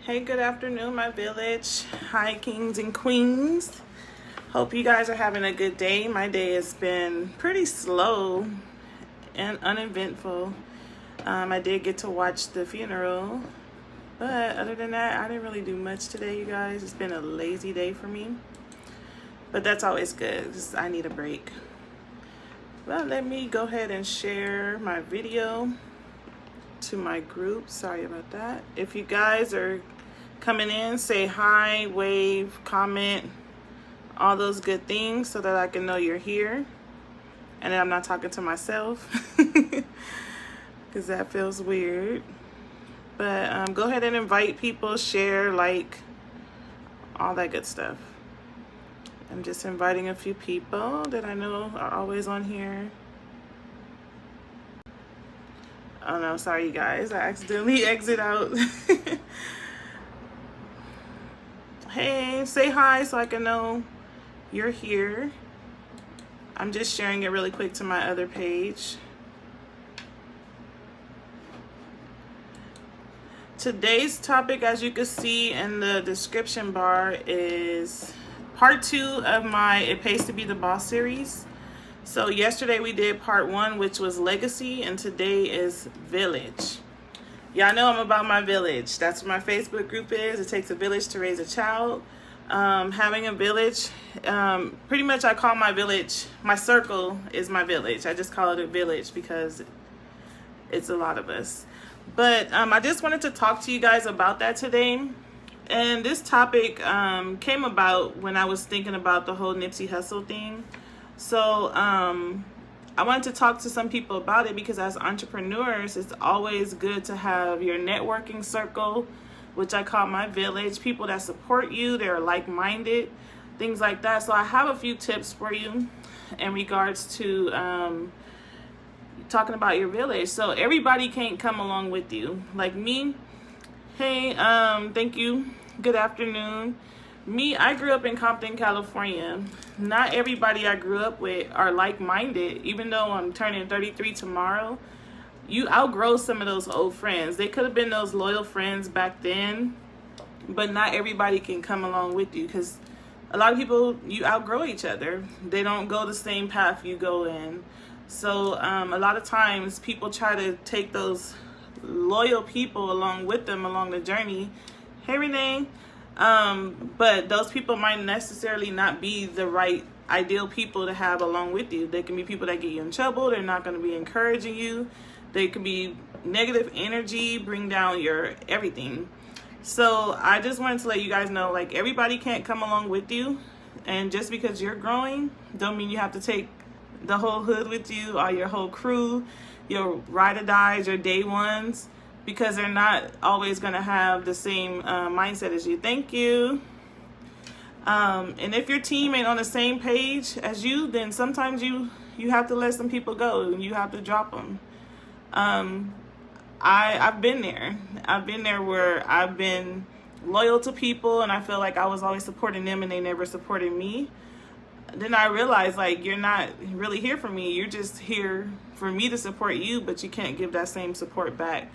Hey, good afternoon, my village. Hi, kings and queens. Hope you guys are having a good day. My day has been pretty slow and uneventful. I did get to watch the funeral, but other than that, I didn't really do much today, you guys. It's been a lazy day for me, but that's always good because I need a break. Well, let me go ahead and share my video to my group. Sorry about that. If you guys are coming in, say hi, wave, comment, all those good things so that I can know you're here and that I'm not talking to myself because that feels weird. But go ahead and invite people, share, like, all that good stuff. I'm just inviting a few people that I know are always on here. Oh no, sorry you guys, I accidentally exit out. Hey, say hi so I can know you're here. I'm just sharing it really quick to my other page. Today's topic, as you can see in the description bar, is part 2 of my It Pays to Be the Boss series. So yesterday we did part 1, which was legacy, and today is village. Y'all know I'm about my village. That's what my Facebook group is. It takes a village to raise a child. Having a village, pretty much I call my village, my circle is my village. I just call it a village because it's a lot of us. But I just wanted to talk to you guys about that today. And this topic came about when I was thinking about the whole Nipsey Hussle thing. So I wanted to talk to some people about it because as entrepreneurs, it's always good to have your networking circle, which I call my village, people that support you, they're like-minded, things like that. So I have a few tips for you in regards to talking about your village. So everybody can't come along with you. Like me, hey, thank you, good afternoon. Me, I grew up in Compton, California. Not everybody I grew up with are like-minded. Even though I'm turning 33 tomorrow, you outgrow some of those old friends. They could have been those loyal friends back then, but not everybody can come along with you because a lot of people, you outgrow each other. They don't go the same path you go in. So a lot of times people try to take those loyal people along with them along the journey. Hey, Renee. But those people might necessarily not be the right ideal people to have along with you. They can be people that get you in trouble. They're not going to be encouraging you. They could be negative energy, bring down your everything. So I just wanted to let you guys know, like, everybody can't come along with you. And just because you're growing, don't mean you have to take the whole hood with you or your whole crew, your ride or dies, your day ones, because they're not always going to have the same mindset as you. Thank you. And if your team ain't on the same page as you, then sometimes you have to let some people go and you have to drop them. I've been there. I've been there where I've been loyal to people and I feel like I was always supporting them and they never supported me. Then I realized, like, you're not really here for me. You're just here for me to support you, but you can't give that same support back.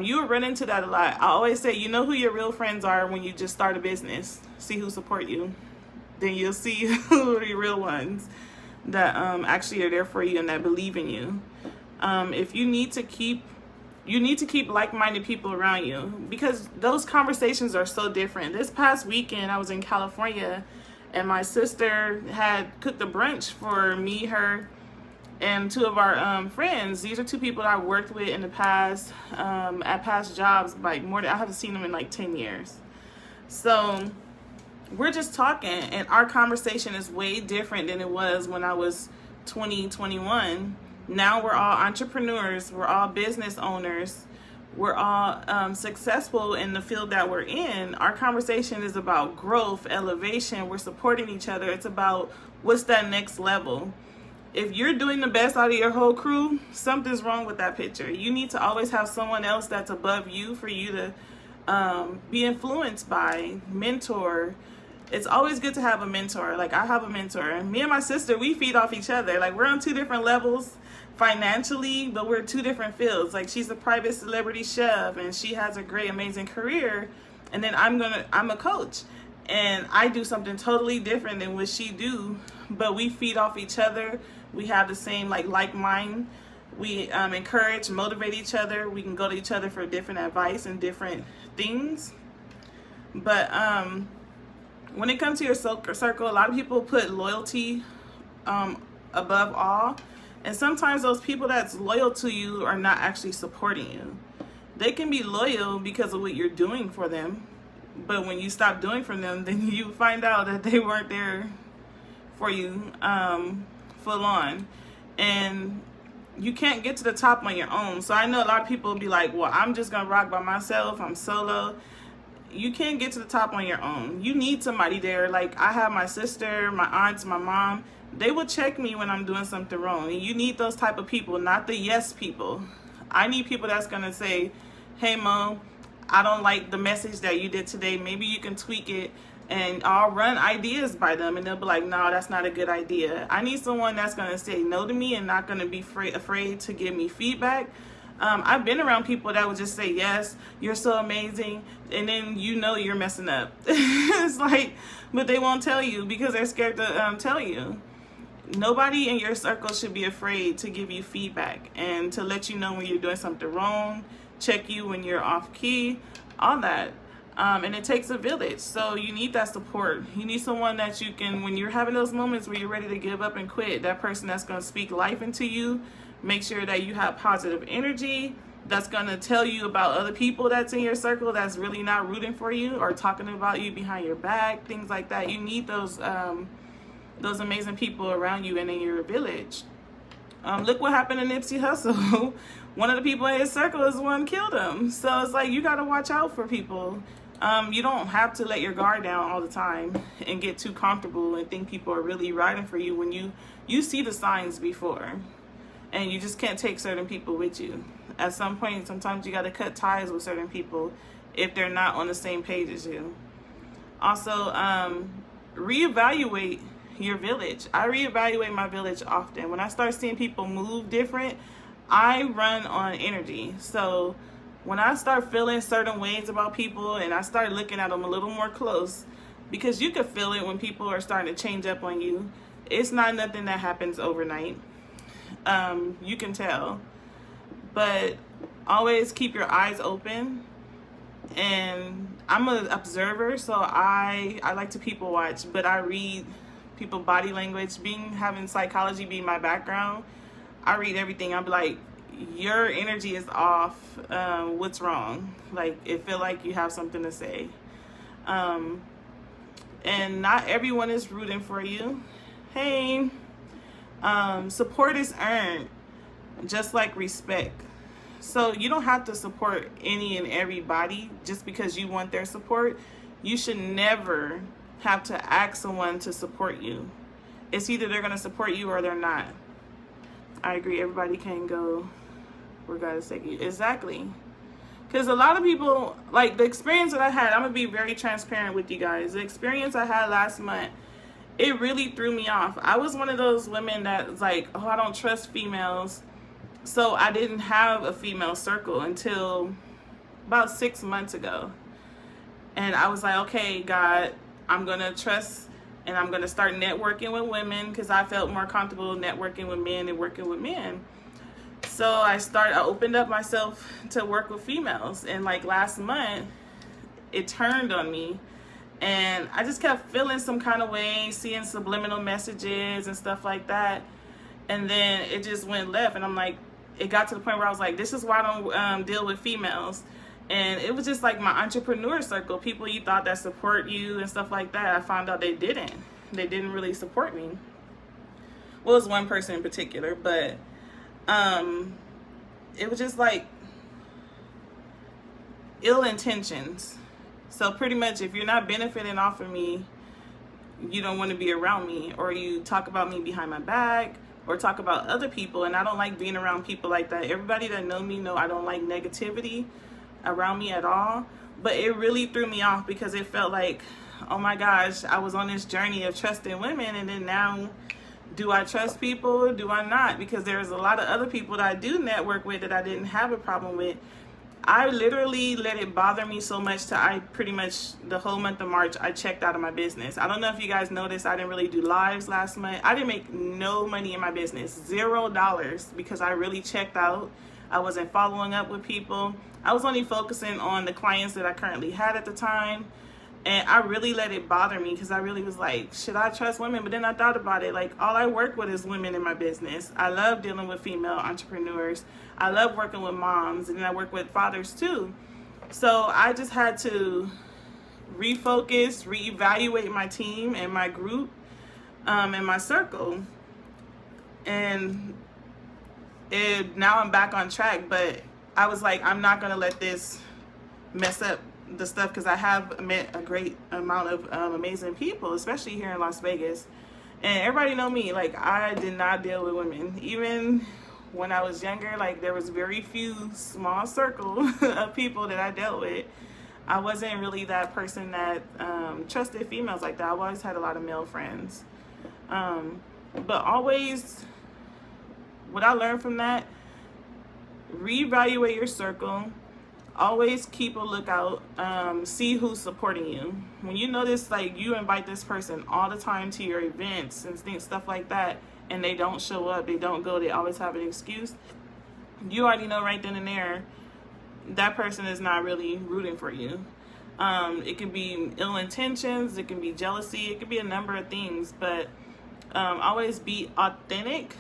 You will run into that a lot. I always say, you know who your real friends are when you just start a business. See who support you. Then you'll see who are your real ones that actually are there for you and that believe in you. If you need to keep like-minded people around you because those conversations are so different. This past weekend, I was in California and my sister had cooked a brunch for me, her, and 2 of our friends. These are 2 people that I worked with in the past, at past jobs, like I haven't seen them in like 10 years. So we're just talking and our conversation is way different than it was when I was 20, 21. Now we're all entrepreneurs, we're all business owners, we're all successful in the field that we're in. Our conversation is about growth, elevation, we're supporting each other. It's about what's that next level. If you're doing the best out of your whole crew, something's wrong with that picture. You need to always have someone else that's above you for you to be influenced by, mentor. It's always good to have a mentor. Like, I have a mentor. Me and my sister, we feed off each other. Like, we're on 2 different levels financially, but we're 2 different fields. Like, she's a private celebrity chef and she has a great, amazing career. And then I'm a coach, and I do something totally different than what she do, but we feed off each other. We have the same like mind. We encourage, motivate each other. We can go to each other for different advice and different things. But when it comes to your circle, a lot of people put loyalty above all. And sometimes those people that's loyal to you are not actually supporting you. They can be loyal because of what you're doing for them. But when you stop doing for them, then you find out that they weren't there for you full on. And you can't get to the top on your own. So I know a lot of people will be like, well, I'm just going to rock by myself. I'm solo. You can't get to the top on your own. You need somebody there. Like, I have my sister, my aunts, my mom. They will check me when I'm doing something wrong. And you need those type of people, not the yes people. I need people that's going to say, hey, Mo, I don't like the message that you did today. Maybe you can tweak it. And I'll run ideas by them, and they'll be like, no, that's not a good idea. I need someone that's going to say no to me and not going to be afraid to give me feedback. I've been around people that would just say, yes, you're so amazing, and then you know you're messing up. It's like, but they won't tell you because they're scared to tell you. Nobody in your circle should be afraid to give you feedback and to let you know when you're doing something wrong, check you when you're off key, all that. And it takes a village. So you need that support. You need someone that you can, when you're having those moments where you're ready to give up and quit, that person that's going to speak life into you, make sure that you have positive energy, that's going to tell you about other people that's in your circle that's really not rooting for you or talking about you behind your back, things like that. You need those amazing people around you and in your village. Look what happened to Nipsey Hussle. One of the people in his circle is the one who killed him. So it's like, you got to watch out for people. You don't have to let your guard down all the time and get too comfortable and think people are really riding for you when you see the signs before. And you just can't take certain people with you. At some point, sometimes you got to cut ties with certain people if they're not on the same page as you. Also, reevaluate your village. I reevaluate my village often. When I start seeing people move different, I run on energy. So when I start feeling certain ways about people and I start looking at them a little more close, because you can feel it when people are starting to change up on you. It's not nothing that happens overnight. You can tell. But always keep your eyes open. And I'm an observer, so I like to people watch, but I read people body language. Having psychology being my background, I read everything. I'll be like, your energy is off. What's wrong? Like, it feel like you have something to say. And not everyone is rooting for you. Hey, support is earned, just like respect. So you don't have to support any and everybody just because you want their support. You should never have to ask someone to support you. It's either they're going to support you or they're not. I agree. Everybody can go where God is taking you. Exactly. Because a lot of people, like the experience that I had, I'm going to be very transparent with you guys. The experience I had last month, it really threw me off. I was one of those women that was like, oh, I don't trust females. So I didn't have a female circle until about 6 months ago. And I was like, okay, God, I'm going to trust and I'm going to start networking with women because I felt more comfortable networking with men and working with men. So I opened up myself to work with females. And like last month, it turned on me. And I just kept feeling some kind of way, seeing subliminal messages and stuff like that. And then it just went left. And I'm like, it got to the point where I was like, this is why I don't deal with females. And it was just like my entrepreneur circle, people you thought that support you and stuff like that. I found out they didn't. They didn't really support me. Well, it was one person in particular, but it was just like ill intentions. So pretty much if you're not benefiting off of me, you don't want to be around me, or you talk about me behind my back, or talk about other people, and I don't like being around people like that. Everybody that know me know I don't like negativity around me at all. But it really threw me off because it felt like, oh my gosh, I was on this journey of trusting women, and then now, do I trust people? Do I not? Because there's a lot of other people that I do network with that I didn't have a problem with. I literally let it bother me so much to I pretty much the whole month of March I checked out of my business. I don't know if you guys noticed, I didn't really do lives last month. I didn't make no money in my business, $0, because I really checked out. I wasn't following up with people. I was only focusing on the clients that I currently had at the time. And I really let it bother me because I really was like, should I trust women? But then I thought about it, like, all I work with is women in my business. I love dealing with female entrepreneurs. I love working with moms, and then I work with fathers too. So I just had to refocus, reevaluate my team and my group and my circle. And now I'm back on track, but I was like, I'm not going to let this mess up the stuff, because I have met a great amount of amazing people, especially here in Las Vegas. And everybody know me, like, I did not deal with women. Even when I was younger, like, there was very few small circle of people that I dealt with. I wasn't really that person that trusted females like that. I always had a lot of male friends. But always, what I learned from that, reevaluate your circle. Always keep a lookout, see who's supporting you. When you notice, like, you invite this person all the time to your events and stuff like that, and they don't show up, they don't go, they always have an excuse, you already know right then and there that person is not really rooting for you. It can be ill intentions, it can be jealousy, it can be a number of things, but always be authentic.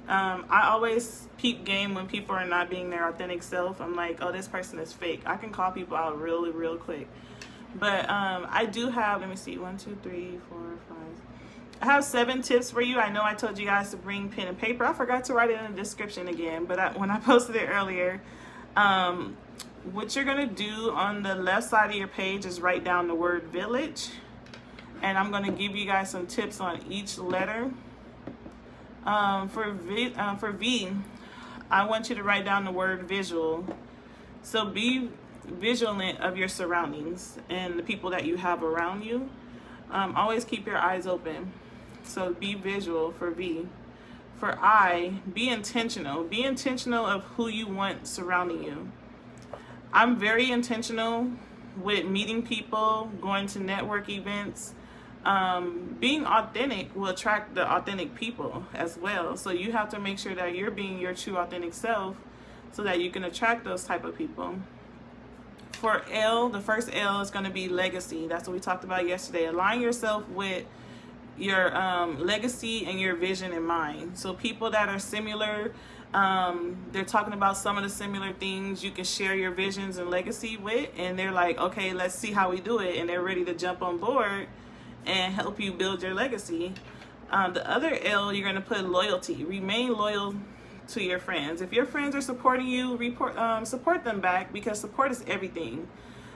I always peep game when people are not being their authentic self. I'm like, oh, this person is fake. I can call people out really, real quick. But I do have, let me see, 1, 2, 3, 4, 5. I have 7 tips for you. I know I told you guys to bring pen and paper. I forgot to write it in the description again, but when I posted it earlier, what you're going to do on the left side of your page is write down the word village. And I'm going to give you guys some tips on each letter. For V, I want you to write down the word visual. So be vigilant of your surroundings and the people that you have around you. Always keep your eyes open. So be visual for V. For I, be intentional. Be intentional of who you want surrounding you. I'm very intentional with meeting people, going to network events. Being authentic will attract the authentic people as well. So you have to make sure that you're being your true authentic self so that you can attract those type of people. For L, the first L is going to be legacy. That's what we talked about yesterday. Align yourself with your legacy and your vision in mind. So people that are similar, they're talking about some of the similar things you can share your visions and legacy with, and they're like, okay, let's see how we do it, and they're ready to jump on board and help you build your legacy. The other L, you're going to put loyalty. Remain loyal to your friends. If your friends are supporting you, support them back, because support is everything.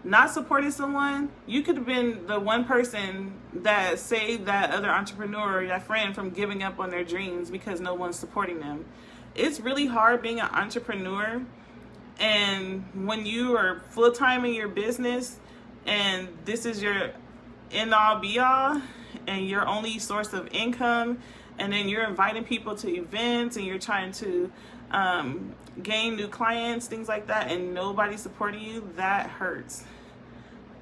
Not supporting someone, you could have been the one person that saved that other entrepreneur or that friend from giving up on their dreams because no one's supporting them. It's really hard being an entrepreneur, and when you are full-time in your business and this is your end all be all and your only source of income, and then you're inviting people to events and you're trying to gain new clients, things like that, and nobody's supporting you, that hurts.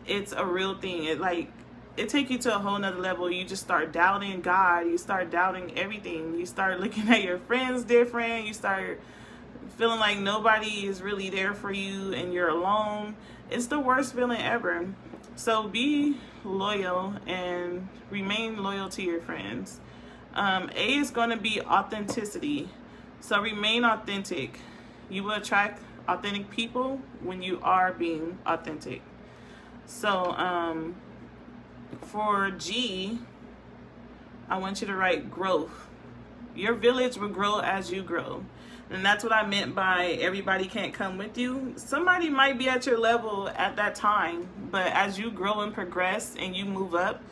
It's a real thing. It takes you to a whole nother level. You just start doubting God, you start doubting everything, you start looking at your friends different, you start feeling like nobody is really there for you and you're alone. It's the worst feeling ever. So be loyal and remain loyal to your friends. A is going to be authenticity. So remain authentic. You will attract authentic people when you are being authentic. So for G, I want you to write growth. Your village will grow as you grow. And that's what I meant by everybody can't come with you. Somebody might be at your level at that time, but as you grow and progress and you move up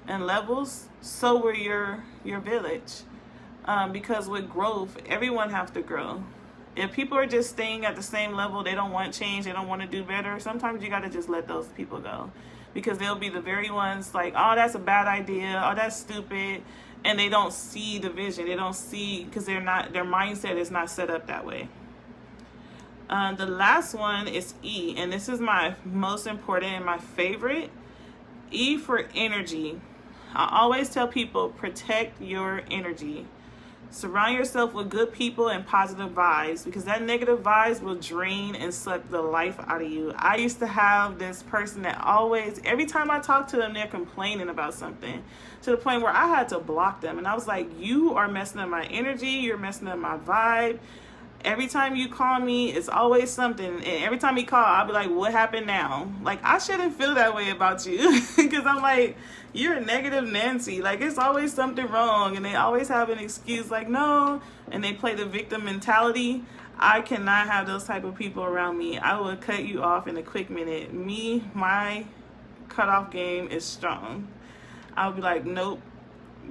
in levels, so will your village. Because with growth, everyone has to grow. If people are just staying at the same level, they don't want change, they don't want to do better, sometimes you got to just let those people go. Because they'll be the very ones like, oh, that's a bad idea, oh, that's stupid. And they don't see the vision. They don't see, because their mindset is not set up that way. The last one is E, and this is my most important and my favorite. E for energy. I always tell people, protect your energy. Surround yourself with good people and positive vibes, because that negative vibes will drain and suck the life out of you. I used to have this person that always, every time I talk to them, they're complaining about something, to the point where I had to block them. And I was like, you are messing up my energy. You're messing up my vibe. Every time you call me, it's always something. And every time you call, I'll be like, what happened now? Like, I shouldn't feel that way about you. Because I'm like, you're a negative Nancy. Like, it's always something wrong. And they always have an excuse like, no. And they play the victim mentality. I cannot have those type of people around me. I will cut you off in a quick minute. My cutoff game is strong. I'll be like, nope,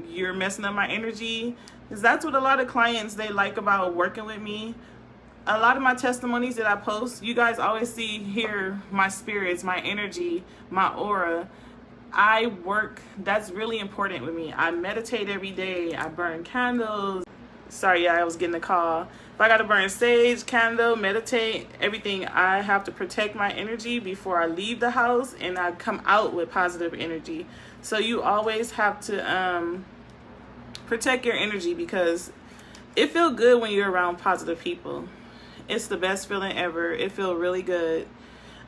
you're messing up my energy. Because that's what a lot of clients, they like about working with me. A lot of my testimonies that I post, you guys always see here my spirits, my energy, my aura. I work, that's really important with me. I meditate every day. I burn candles. Sorry, I was getting a call. If I got to burn sage, candle, meditate, everything, I have to protect my energy before I leave the house, and I come out with positive energy. So you always have to protect your energy, because it feels good when you're around positive people. It's the best feeling ever. It feels really good.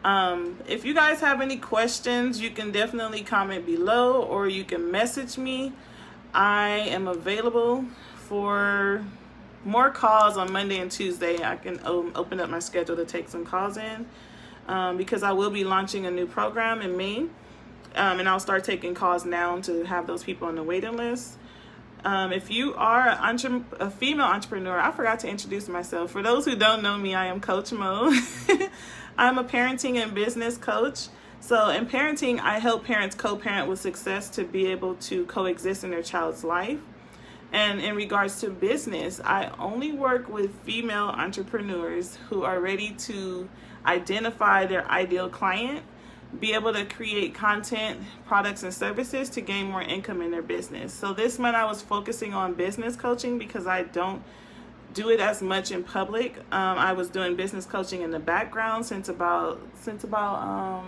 If you guys have any questions, you can definitely comment below, or you can message me. I am available for more calls on Monday and Tuesday. I can open up my schedule to take some calls in, because I will be launching a new program in May, and I'll start taking calls now to have those people on the waiting list. If you are a female entrepreneur, I forgot to introduce myself. For those who don't know me, I am Coach Mo. I'm a parenting and business coach. So in parenting, I help parents co-parent with success to be able to coexist in their child's life. And in regards to business, I only work with female entrepreneurs who are ready to identify their ideal client, be able to create content, products, and services to gain more income in their business. So this month I was focusing on business coaching, because I don't do it as much in public. I was doing business coaching in the background since about I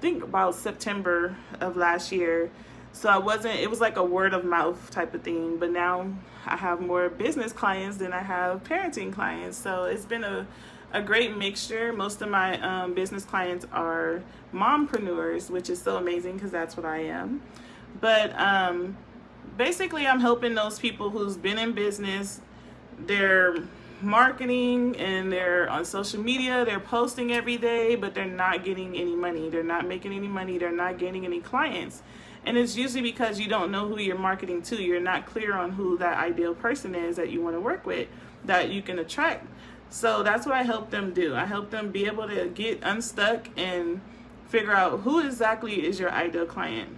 think about September of last year. So it was like a word of mouth type of thing. But now I have more business clients than I have parenting clients. So it's been a great mixture. Most of my business clients are mompreneurs, which is so amazing, because that's what I am. But basically, I'm helping those people who's been in business. They're marketing and they're on social media, they're posting every day, but they're not getting any money. They're not making any money. They're not gaining any clients. And it's usually because you don't know who you're marketing to. You're not clear on who that ideal person is that you want to work with, that you can attract. So that's what I help them do. I help them be able to get unstuck and figure out who exactly is your ideal client.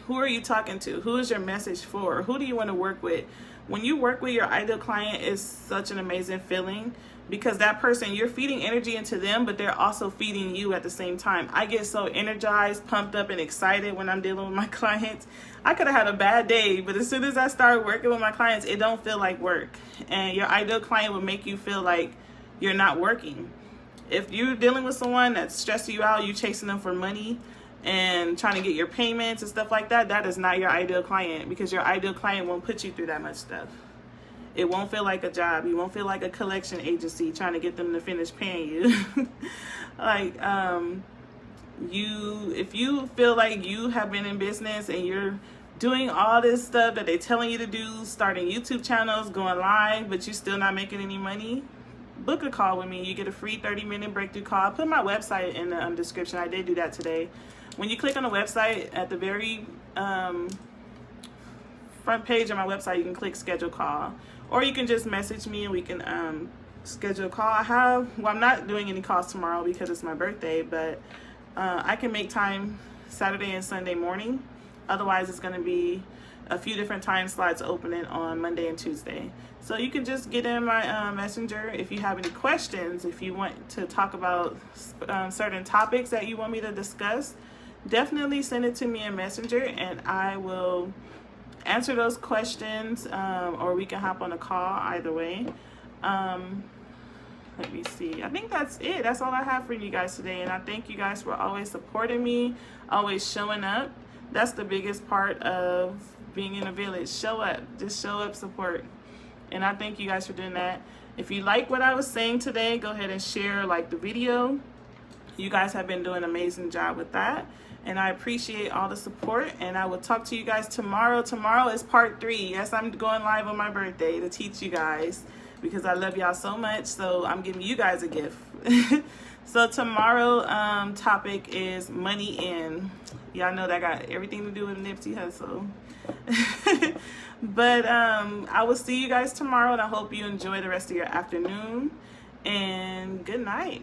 Who are you talking to? Who is your message for? Who do you want to work with? When you work with your ideal client, it's such an amazing feeling, because that person, you're feeding energy into them, but they're also feeding you at the same time. I get so energized, pumped up, and excited when I'm dealing with my clients. I could have had a bad day, but as soon as I start working with my clients, it don't feel like work. And your ideal client will make you feel like you're not working. If you're dealing with someone that's stressing you out, you chasing them for money and trying to get your payments and stuff like that, that is not your ideal client, because your ideal client won't put you through that much stuff. It won't feel like a job. You won't feel like a collection agency trying to get them to finish paying you. Like, if you feel like you have been in business and you're doing all this stuff that they're telling you to do, starting YouTube channels, going live, but you're still not making any money, book a call with me. You get a free 30-minute breakthrough call. I'll put my website in the description. I did do that today. When you click on the website, at the very front page of my website, you can click schedule call, or you can just message me and we can schedule a call. I'm not doing any calls tomorrow because it's my birthday, but I can make time Saturday and Sunday morning. Otherwise, it's going to be a few different time slots opening on Monday and Tuesday. So you can just get in my messenger if you have any questions. If you want to talk about certain topics that you want me to discuss, definitely send it to me in messenger and I will answer those questions, or we can hop on a call, either way. let me see. I think that's it. That's all I have for you guys today. And I thank you guys for always supporting me, always showing up. That's the biggest part of being in a village. Show up. Just show up, support. And I thank you guys for doing that. If you like what I was saying today, go ahead and share, like the video. You guys have been doing an amazing job with that. And I appreciate all the support. And I will talk to you guys tomorrow. Tomorrow is part 3. Yes, I'm going live on my birthday to teach you guys because I love y'all so much. So I'm giving you guys a gift. So tomorrow topic is money in. Y'all know that got everything to do with Nipsey Hussle. But I will see you guys tomorrow, and I hope you enjoy the rest of your afternoon. And good night.